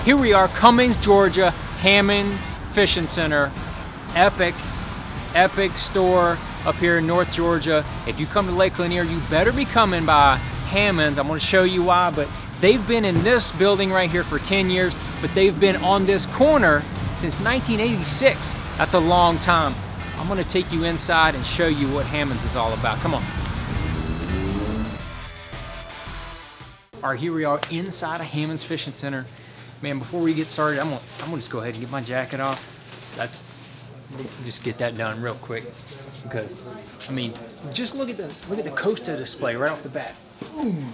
Here we are, Cumming, Georgia, Hammond's Fishing Center. Epic store up here in North Georgia. If you come to Lake Lanier, you better be coming by Hammond's. I'm gonna show you why, but they've been in this building right here for 10 years, but they've been on this corner since 1986. That's a long time. I'm gonna take you inside and show you what Hammond's is all about. Come on. All right, here we are inside of Hammond's Fishing Center. Man, before we get started, I'm gonna just go ahead and get my jacket off. Just get that done real quick, because I mean, just look at the Costa display right off the bat. Boom.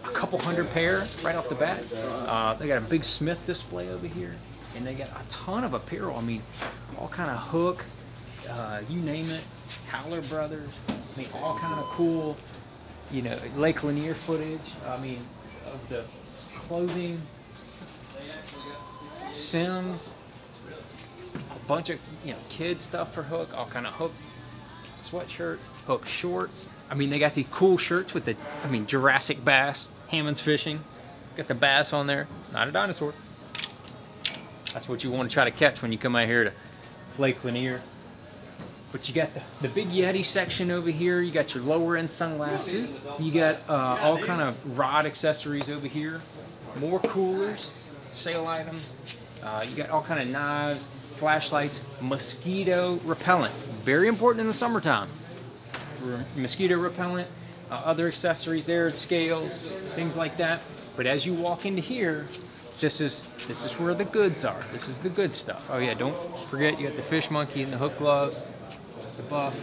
A couple hundred pair right off the bat. They got a big Smith display over here, and they got a ton of apparel. I mean, all kind of hook, you name it. Howler Brothers. I mean, all kind of cool, you know, Lake Lanier footage. I mean, of the clothing, Sims. A bunch of, you know, kid stuff for hook, all kind of hook sweatshirts, hook shorts. I mean, they got these cool shirts with the, I mean, Jurassic Bass, Hammond's Fishing. Got the bass on there. It's not a dinosaur. That's what you want to try to catch when you come out here to Lake Lanier. But you got the Big Yeti section over here. You got your lower end sunglasses. You got all kind of rod accessories over here. More coolers, sale items. You got all kind of knives, flashlights, mosquito repellent. Very important in the summertime. Mosquito repellent, other accessories there, scales, things like that. But as you walk into here, this is where the goods are. This is the good stuff. Oh yeah, don't forget you got the fish monkey and the hook gloves, the buff.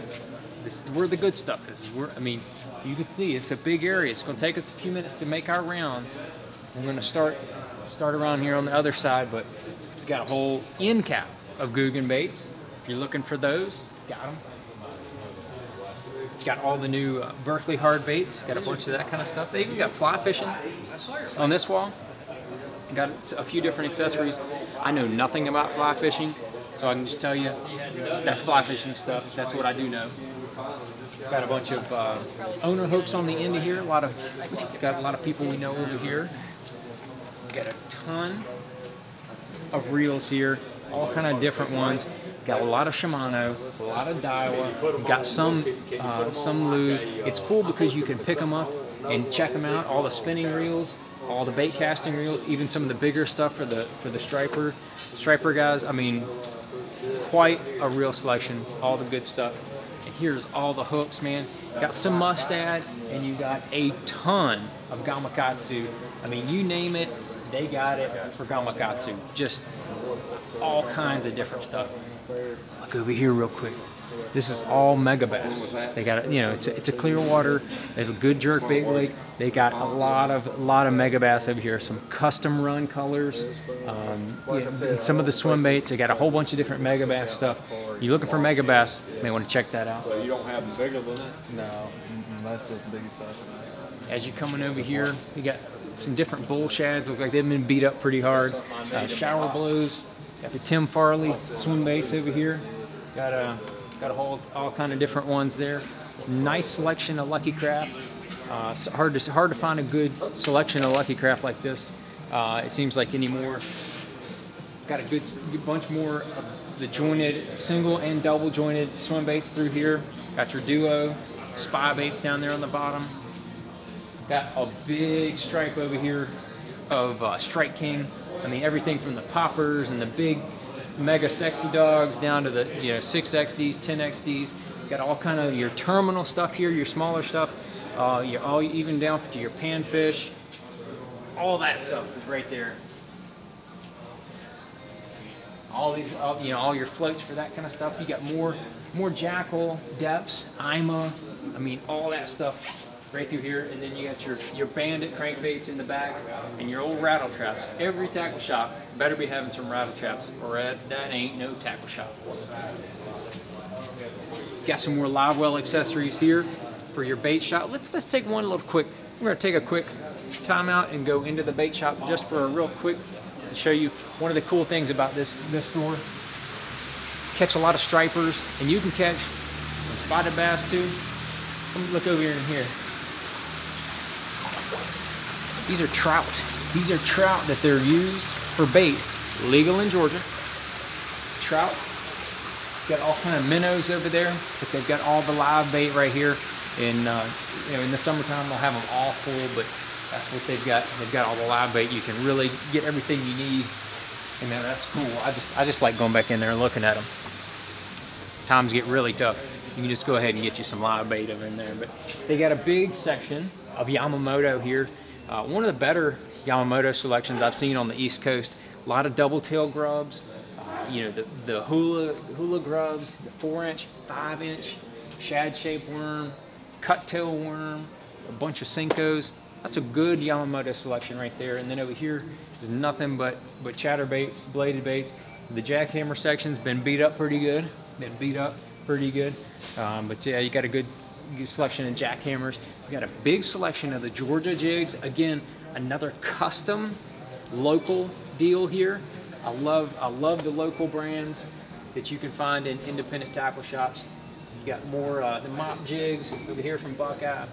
This is where the good stuff is. I mean, you can see it's a big area. It's gonna take us a few minutes to make our rounds. We're gonna start around here on the other side, but you got a whole end cap of Googan baits. If you're looking for those, got them. Got all the new Berkeley hard baits. Got a bunch of that kind of stuff. They even got fly fishing on this wall. Got a few different accessories. I know nothing about fly fishing, so I can just tell you that's fly fishing stuff. That's what I do know. Got a bunch of owner hooks on the end of here. Got a lot of people we know over here. Got a ton of reels here, all kind of different ones. Got a lot of Shimano, a lot of Daiwa. Got some Lew's. It's cool because you can pick them up and check them out. All the spinning reels, all the bait casting reels, even some of the bigger stuff for the striper guys. I mean, quite a real selection. All the good stuff. And here's all the hooks, man. Got some Mustad, and you got a ton of Gamakatsu. I mean, you name it, they got it for Gamakatsu. Just all kinds of different stuff. Look over here real quick. This is all mega bass. They got, you know, it's a clear water. They have a good jerk bait lake. They got a lot of mega bass over here. Some custom run colors. And some of the swim baits. They got a whole bunch of different mega bass stuff. You looking for mega bass? You may want to check that out. So you don't have them bigger than it? No, that's the biggest size. As you're coming over here, you got some different bull shads. Look like they've been beat up pretty hard. Shower blows. Got the Tim Farley swim baits over here. Got a whole all kind of different ones there. Nice selection of Lucky Craft. Hard to find a good selection of Lucky Craft like this. It seems like anymore. Got a good bunch more of the jointed, single and double jointed swim baits through here. Got your duo spy baits down there on the bottom. Got a big stripe over here of Strike King. I mean, everything from the poppers and the big mega sexy dogs down to the 6XDs, 10XDs. Got all kind of your terminal stuff here, your smaller stuff. You're all even down to your panfish. All that stuff is right there. All these, all your floats for that kind of stuff. You got more Jackal, Depths, Ima. I mean, all that stuff right through here. And then you got your Bandit crankbaits in the back and your old rattle traps. Every tackle shop better be having some rattle traps, or that ain't no tackle shop. Got some more live well accessories here for your bait shop. Let's take one little quick. We're gonna take a quick time out and go into the bait shop just for a real quick to show you one of the cool things about this store. Catch a lot of stripers, and you can catch some spotted bass too. Come look over here and here. These are trout. These are trout that they're used for bait, legal in Georgia. Trout, got all kind of minnows over there, but they've got all the live bait right here. And you know, in the summertime they'll have them all full, but that's what they've got. They've got all the live bait. You can really get everything you need, and man, that's cool. I just like going back in there and looking at them. Times get really tough. You can just go ahead and get you some live bait over in there. But they got a big section of Yamamoto here. One of the better Yamamoto selections I've seen on the East Coast. A lot of double tail grubs. You know, the hula grubs, the 4-inch, 5-inch, shad-shaped worm, cut-tail worm, a bunch of Senkos. That's a good Yamamoto selection right there. And then over here is nothing but chatterbaits, bladed baits. The jackhammer section's been beat up pretty good. But yeah, you got a good selection of jackhammers. You got a big selection of the Georgia jigs. Again, another custom local deal here. I love the local brands that you can find in independent tackle shops. You got more the mop jigs over here from Buckeye.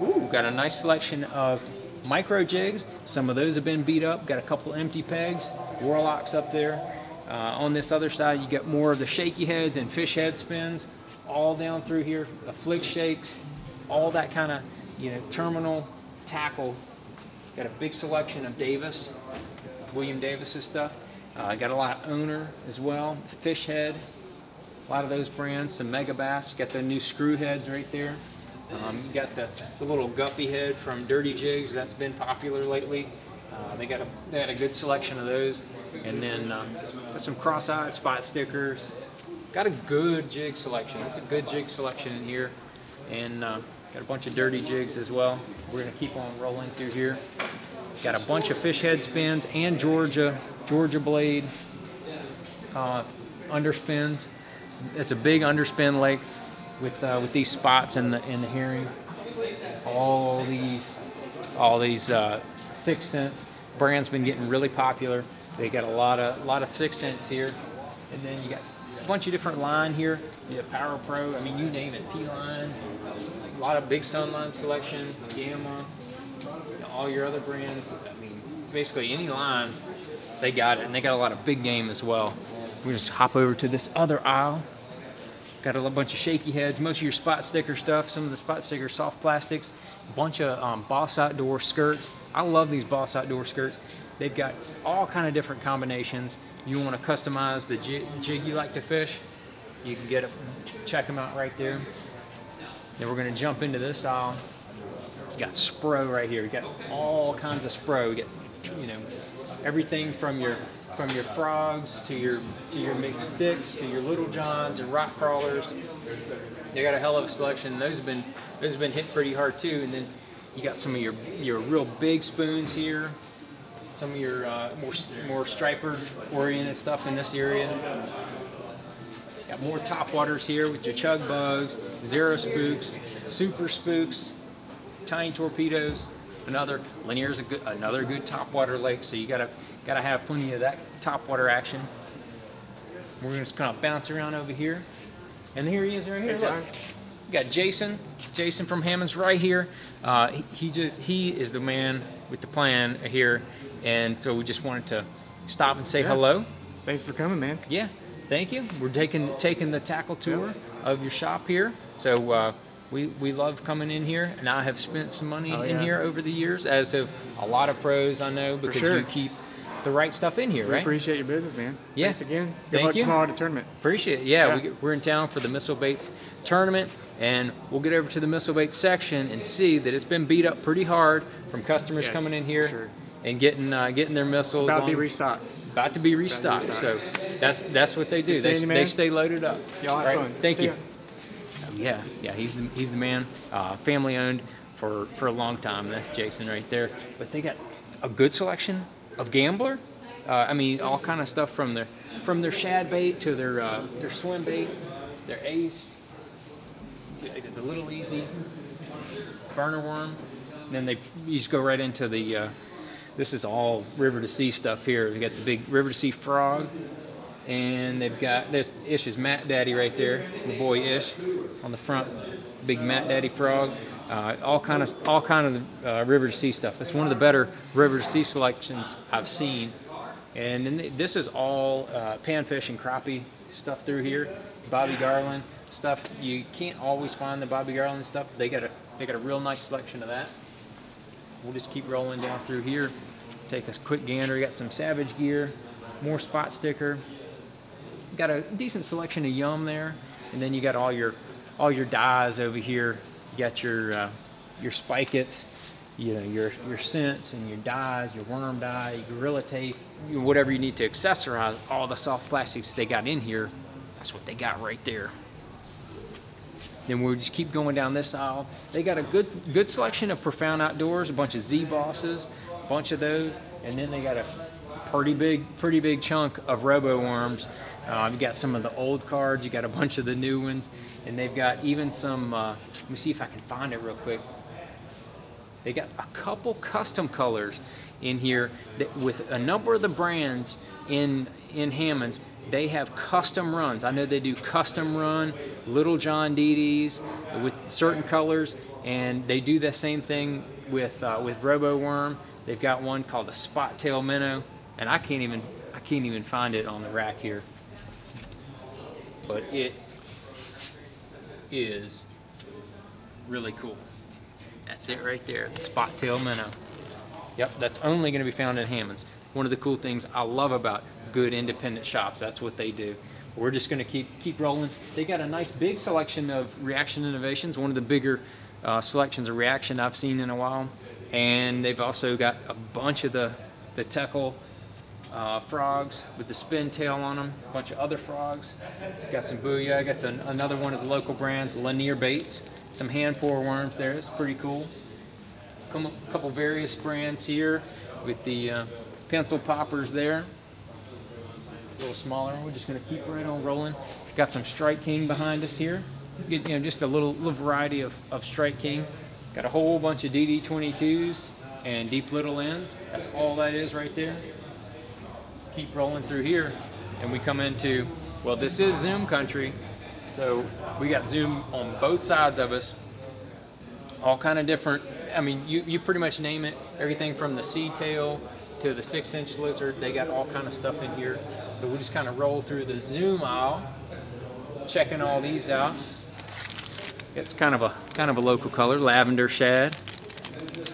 Ooh, got a nice selection of micro jigs. Some of those have been beat up. Got a couple empty pegs, Warlocks up there. On this other side, you got more of the shaky heads and fish head spins, all down through here. The flick shakes, all that kind of, you know, terminal tackle. Got a big selection of Davis, William Davis's stuff. Got a lot of Owner as well, fish head, a lot of those brands. Some Mega Bass. Got the new screw heads right there. You got the little guppy head from Dirty Jigs. That's been popular lately. They had a good selection of those. And then got some cross-eyed spot stickers. Got a good jig selection. That's a good jig selection in here. And got a bunch of dirty jigs as well. We're gonna keep on rolling through here. Got a bunch of fish head spins and Georgia blade underspins. It's a big underspin lake with these spots in the herring. All these 6 cents brands been getting really popular. They got a lot of 6 cents here, and then you got a bunch of different line here. You have Power Pro. I mean, you name it. P-line, a lot of big Sunline selection, Gamma, you know, all your other brands. I mean, basically any line, they got it, and they got a lot of big game as well. We just hop over to this other aisle. Got a bunch of shaky heads, most of your spot sticker stuff, some of the spot sticker soft plastics, a bunch of Boss Outdoor skirts. I love these Boss Outdoor skirts. They've got all kind of different combinations. You want to customize the jig you like to fish, you can get it, check them out right there. Then we're going to jump into this aisle. You got Spro right here. You got all kinds of Spro. You got, you know, everything from your frogs to your mixed sticks to your little johns and rock crawlers. They got a hell of a selection. Those have been hit pretty hard too. And then you got some of your real big spoons here. Some of your more striper oriented stuff in this area. Got more top waters here with your chug bugs, zero spooks, super spooks, tiny torpedoes. Lanier's another good top water lake, so you gotta have plenty of that top water action. We're gonna just kind of bounce around over here, and here he is right here. Look, we got Jason from Hammond's right here. He is the man with the plan here, and so we just wanted to stop and say hello. Thanks for coming, man. Yeah, thank you. We're taking the tackle tour of your shop here, so. We love coming in here, and I have spent some money in here over the years, as have a lot of pros I know, because you keep the right stuff in here, right? We appreciate your business, man. Yeah. Thanks again. Good Thank luck you. tomorrow at the tournament. Appreciate it. Yeah. We're in town for the Missile Baits tournament, and we'll get over to the Missile Baits section and see that it's been beat up pretty hard from customers coming in here and getting their missiles. It's about to be restocked. About to be restocked. So that's what they do. They stay loaded up. Y'all have fun. Thank you. So yeah, he's the man. Family owned for a long time. That's Jason right there. But they got a good selection of Gambler. I mean, all kind of stuff from their shad bait to their swim bait, their ace, the little easy burner worm. And then you just go right into the. This is all river to sea stuff here. We got the big river to sea frog. And they've got there's Ish's Matt Daddy right there, the boy Ish on the front, big Matt Daddy frog. All kind of river to sea stuff. It's one of the better river to sea selections I've seen, And then this is all panfish and crappie stuff through here. Bobby Garland stuff. You can't always find the Bobby Garland stuff. They got a real nice selection of that. We'll just keep rolling down through here. Take a quick gander. You got some Savage gear, more spot sticker. Got a decent selection of Yum there, and then you got all your dyes over here. You got your Spikets, you know, your scents and your dyes, your worm dye, your Gorilla Tape, whatever you need to accessorize all the soft plastics they got in here. That's what they got right there. Then we'll just keep going down this aisle. They got a good selection of Profound Outdoors, a bunch of Z-Bosses, a bunch of those, and then they got a pretty big chunk of Robo Worms. You got some of the old cards, you got a bunch of the new ones, and they've got even some, let me see if I can find it real quick. They got a couple custom colors in here that, with a number of the brands in Hammond's, they have custom runs. I know they do custom run Little John Dede's with certain colors, and they do the same thing with Robo Worm. They've got one called the Spot Tail Minnow, and I can't even find it on the rack here. But it is really cool. That's it right there, the Spot Tail Minnow. Yep, that's only going to be found at Hammond's. One of the cool things I love about good independent shops, that's what they do. We're just going to keep rolling. They got a nice big selection of Reaction Innovations, one of the bigger selections of Reaction I've seen in a while. And they've also got a bunch of the Teckle frogs with the spin tail on them, a bunch of other frogs. Got some Booyah, got another one of the local brands, Lanier Baits, some hand pour worms there, it's pretty cool. A couple various brands here with the pencil poppers there. A little smaller, we're just gonna keep right on rolling. Got some Strike King behind us here. You know, just a little variety of Strike King. Got a whole bunch of DD22s and deep little ends. That's all that is right there. Keep rolling through here, and we come into, well, this is Zoom country, so we got Zoom on both sides of us. All kind of different. I mean, you pretty much name it. Everything from the sea tail to the 6-inch lizard. They got all kind of stuff in here. So we just kind of roll through the Zoom aisle, checking all these out. It's kind of a local color, lavender shad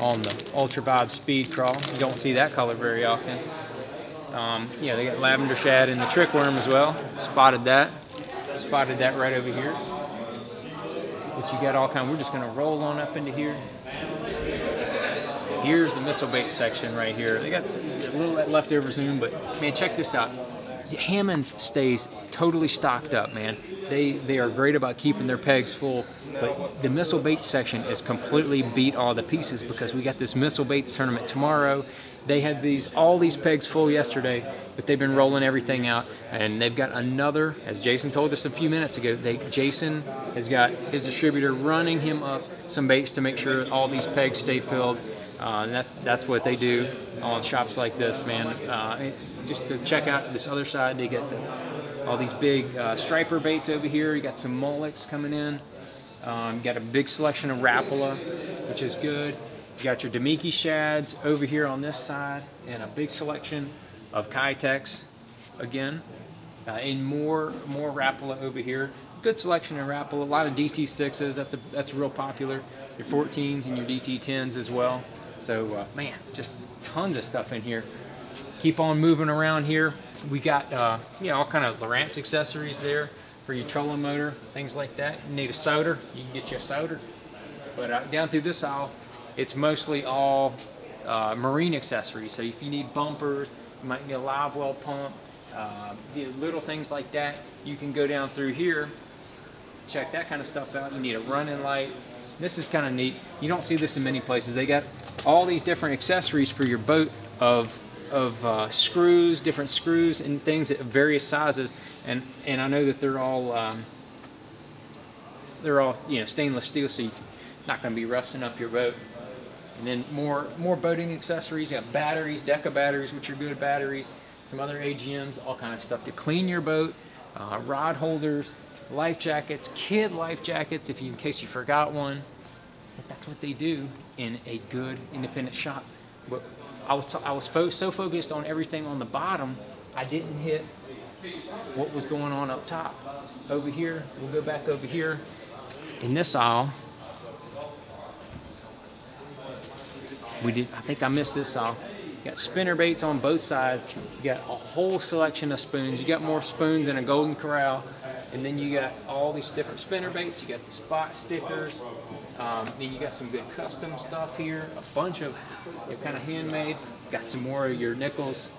on the Ultra Bob Speed Crawl. You don't see that color very often. Yeah, they got lavender shad in the trick worm as well. Spotted that right over here. But you got all kind. We're just gonna roll on up into here. Here's the missile bait section right here. They got a little leftover Zoom, but man, check this out. Hammond's stays totally stocked up, man. They are great about keeping their pegs full, but the missile baits section is completely beat all the pieces because we got this missile baits tournament tomorrow. They had all these pegs full yesterday, but they've been rolling everything out, and they've got another, as Jason told us a few minutes ago, Jason has got his distributor running him up some baits to make sure all these pegs stay filled. And that's what they do on shops like this, man. Just to check out this other side, they get all these big striper baits over here. You got some mullets coming in. You got a big selection of Rapala, which is good. You got your Demiki shads over here on this side, and a big selection of Kitex again, and more Rapala over here. Good selection of Rapala. A lot of DT6s. That's real popular. Your 14s and your DT10s as well. So man, just tons of stuff in here. Keep on moving around here. We got you know, all kind of Lowrance accessories there for your trolling motor, things like that. You need a solder, you can get you a solder. But down through this aisle, it's mostly all marine accessories. So if you need bumpers, you might need a live well pump, little things like that, you can go down through here, check that kind of stuff out. You need a running light. This is kind of neat. You don't see this in many places. They got all these different accessories for your boat of screws, different screws and things at various sizes. And I know that they're all you know, stainless steel, so you're not going to be rusting up your boat. And then more boating accessories. You got batteries, Deca batteries, which are good batteries. Some other AGMs, all kind of stuff to clean your boat. Rod holders, life jackets, kid life jackets, in case you forgot one. But that's what they do in a good independent shop. But I was so focused on everything on the bottom, I didn't hit what was going on up top. Over here, we'll go back over here. In this aisle, I think I missed this aisle. You got spinner baits on both sides. You got a whole selection of spoons. You got more spoons in a Golden Corral. And then you got all these different spinner baits. You got the spot stickers. Then you got some good custom stuff here. A bunch of kind of handmade. Got some more of your Nichols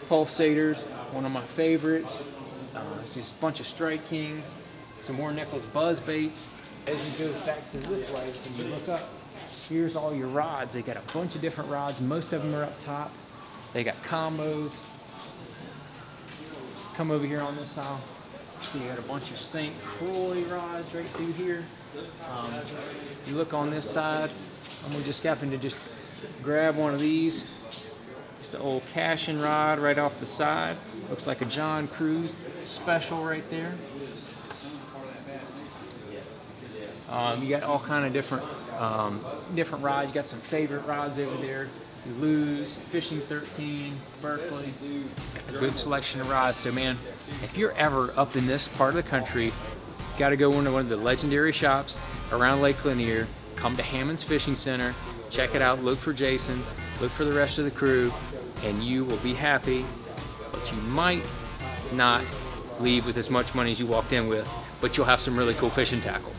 pulsators. One of my favorites. It's just a bunch of Strike Kings. Some more Nichols buzz baits. As you go back to this way, when you look up, here's all your rods. They got a bunch of different rods. Most of them are up top. They got combos. Come over here on this aisle. See, you got a bunch of St. Croix rods right through here. You look on this side, I'm just happened to just grab one of these. It's the old Cashin rod right off the side. Looks like a John Cruz special right there. You got all kind of different rods. You got some favorite rods over there. Lew's, Fishing 13, Berkeley. Got a good selection of rods. So man, if you're ever up in this part of the country, you got to go into one of the legendary shops around Lake Lanier. Come to Hammond's Fishing Center, check it out, look for Jason, look for the rest of the crew, and you will be happy. But you might not leave with as much money as you walked in with, but you'll have some really cool fishing tackle.